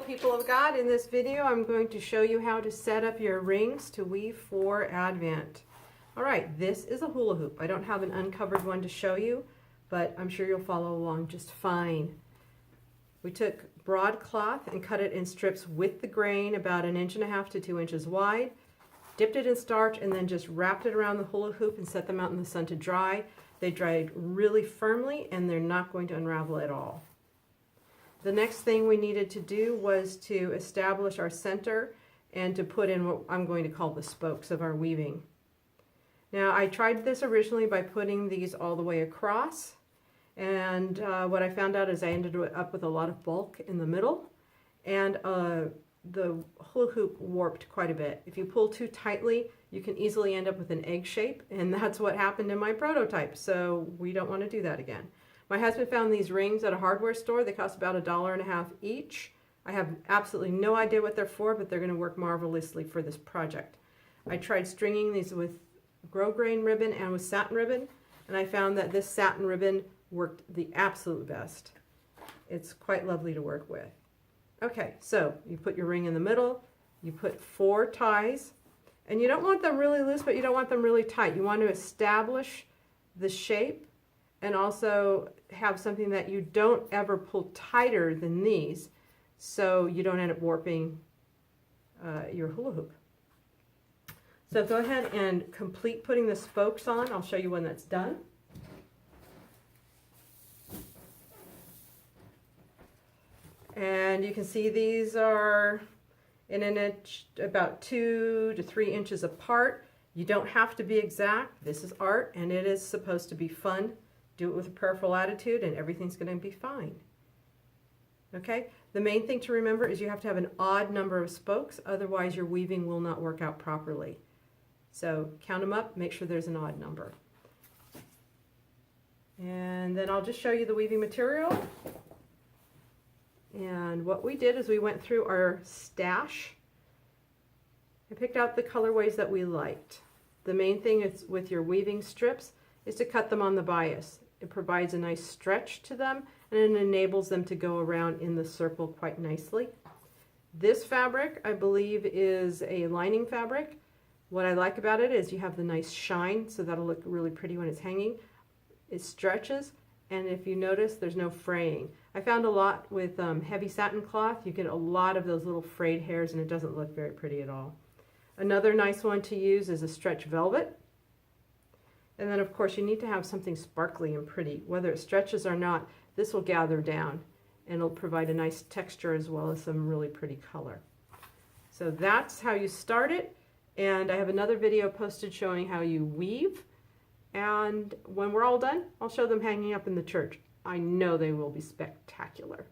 people of God. In this video, I'm going to show you how to set up your rings to weave for Advent. All right, this is a hula hoop. I don't have an uncovered one to show you, but I'm sure you'll follow along just fine. We took broadcloth and cut it in strips with the grain, about 1.5 inches to 2 inches wide, dipped it in starch, and then just wrapped it around the hula hoop and set them out in the sun to dry. They dried really firmly, and they're not going to unravel at all. The next thing we needed to do was to establish our center and to put in what I'm going to call the spokes of our weaving. Now, I tried this originally by putting these all the way across, and what I found out is I ended up with a lot of bulk in the middle, and the hula hoop warped quite a bit. If you pull too tightly, you can easily end up with an egg shape, and that's what happened in my prototype, so we don't want to do that again. My husband found these rings at a hardware store. They cost about $1.50 each. I have absolutely no idea what they're for, but they're going to work marvelously for this project. I tried stringing these with grosgrain ribbon and with satin ribbon, and I found that this satin ribbon worked the absolute best. It's quite lovely to work with. Okay, so you put your ring in the middle, you put 4 ties, and you don't want them really loose, but you don't want them really tight. You want to establish the shape and also have something that you don't ever pull tighter than these, so you don't end up warping your hula hoop. So go ahead and complete putting the spokes on. I'll show you when that's done. And you can see these are in an inch, about 2 to 3 inches apart. You don't have to be exact. This is art, and it is supposed to be fun. Do it with a prayerful attitude, and everything's going to be fine. Okay? The main thing to remember is you have to have an odd number of spokes, otherwise your weaving will not work out properly. So count them up, make sure there's an odd number. And then I'll just show you the weaving material. And what we did is we went through our stash and picked out the colorways that we liked. The main thing is with your weaving strips is to cut them on the bias. It provides a nice stretch to them, and it enables them to go around in the circle quite nicely. This fabric, I believe, is a lining fabric. What I like about it is you have the nice shine, so that'll look really pretty when it's hanging. It stretches, and if you notice, there's no fraying. I found a lot with heavy satin cloth, you get a lot of those little frayed hairs, and it doesn't look very pretty at all. Another nice one to use is a stretch velvet. And then, of course, you need to have something sparkly and pretty. Whether it stretches or not, this will gather down, and it'll provide a nice texture as well as some really pretty color. So that's how you start it, and I have another video posted showing how you weave. And when we're all done, I'll show them hanging up in the church. I know they will be spectacular.